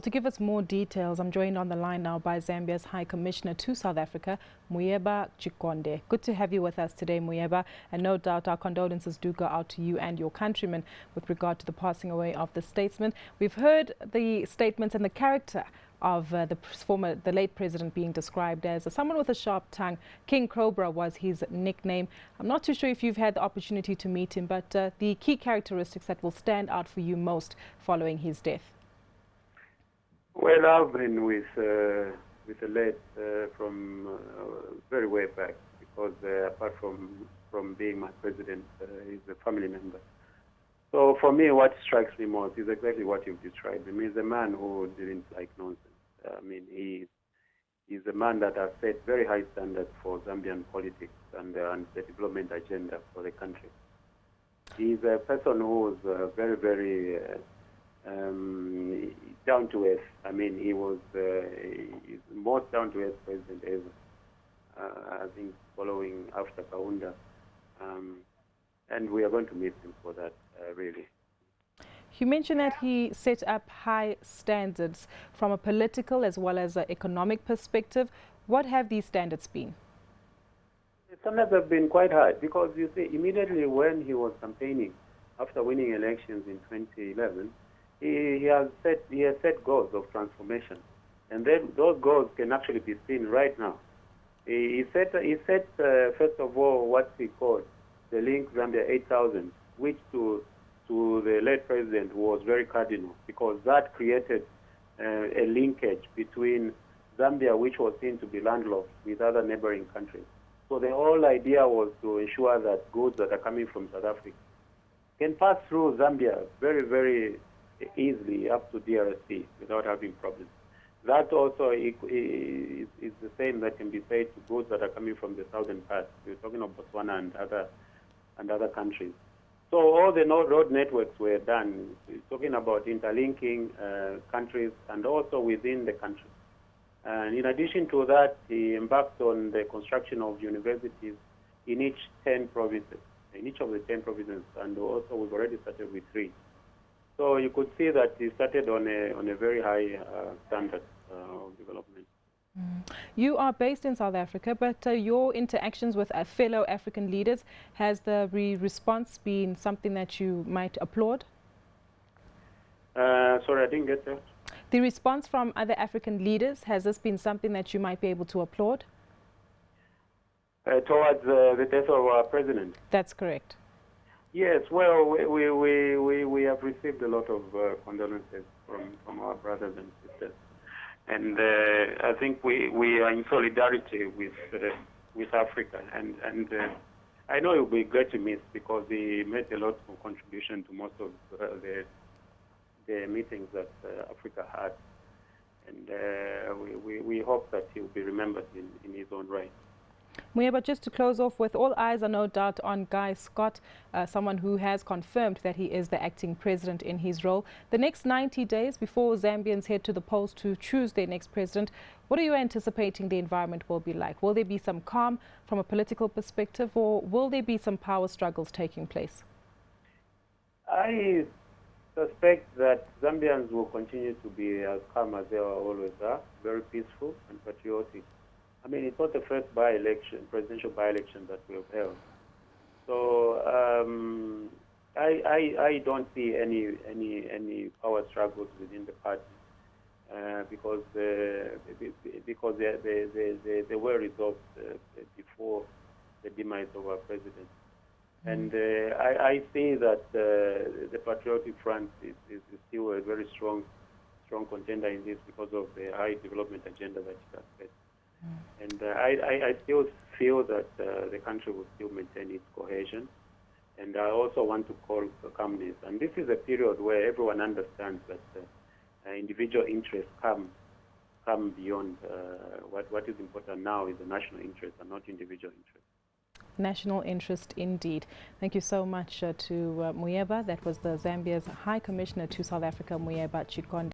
to give us more details, I'm joined on the line now by Zambia's High Commissioner to South Africa, Muyeba Chikonde. Good to have you with us today, Muyeba, and no doubt our condolences do go out to you and your countrymen with regard to the passing away of the statesman. We've heard the statements and the character of the late president being described as someone with a sharp tongue. King Cobra was his nickname. I'm not too sure if you've had the opportunity to meet him, but the key characteristics that will stand out for you most following his death. Well, I've been with the late from very way back, because apart from being my president, he's a family member. So for me, what strikes me most is exactly what you've described. I mean, he's a man who didn't like nonsense. I mean, he's a man that has set very high standards for Zambian politics and the development agenda for the country. He's a person who's very, very down to earth. I mean, he's the most down to earth president ever. I think following after Kaunda, and we are going to miss him for that, really. You mentioned that he set up high standards from a political as well as an economic perspective. What have these standards been? The standards have been quite high, because you see, immediately when he was campaigning after winning elections in 2011, he has set goals of transformation, and then those goals can actually be seen right now. He set first of all what he called the Link Zambia 8000, which to the late president was very cardinal, because that created a linkage between Zambia, which was seen to be landlocked, with other neighboring countries. So the whole idea was to ensure that goods that are coming from South Africa can pass through Zambia very, very easily up to DRC without having problems. That also is the same that can be said to goods that are coming from the southern part. We're talking of Botswana and other countries. So all the road networks were done. We're talking about interlinking countries and also within the country. And in addition to that, he embarked on the construction of universities in each of the 10 provinces, and also we've already started with 3. So you could see that he started on a very high standard of development. You are based in South Africa, but your interactions with fellow African leaders, has the response been something that you might applaud? Sorry, I didn't get that. The response from other African leaders, has this been something that you might be able to applaud? Towards the death of our president? That's correct. Yes, well, we have received a lot of condolences from our brothers and sisters. And I think we are in solidarity with Africa, and I know it will be great to miss, because he made a lot of contribution to most of the meetings that Africa had, and we hope that he will be remembered in his own right. Muyeba, just to close off with, all eyes are no doubt on Guy Scott, someone who has confirmed that he is the acting president in his role. The next 90 days before Zambians head to the polls to choose their next president, what are you anticipating the environment will be like? Will there be some calm from a political perspective, or will there be some power struggles taking place? I suspect that Zambians will continue to be as calm as they always are, very peaceful and patriotic. I mean, it's not the first presidential by-election that we have held. So I don't see any power struggles within the party, because they were resolved before the demise of our president. And I see that the Patriotic Front is still a very strong contender in this, because of the high development agenda that it has set. And I still feel that the country will still maintain its cohesion. And I also want to call for calmness. And this is a period where everyone understands that individual interests come beyond what is important now is the national interest and not individual interest. National interest indeed. Thank you so much to Muyeba. That was the Zambia's High Commissioner to South Africa, Muyeba Chikonde.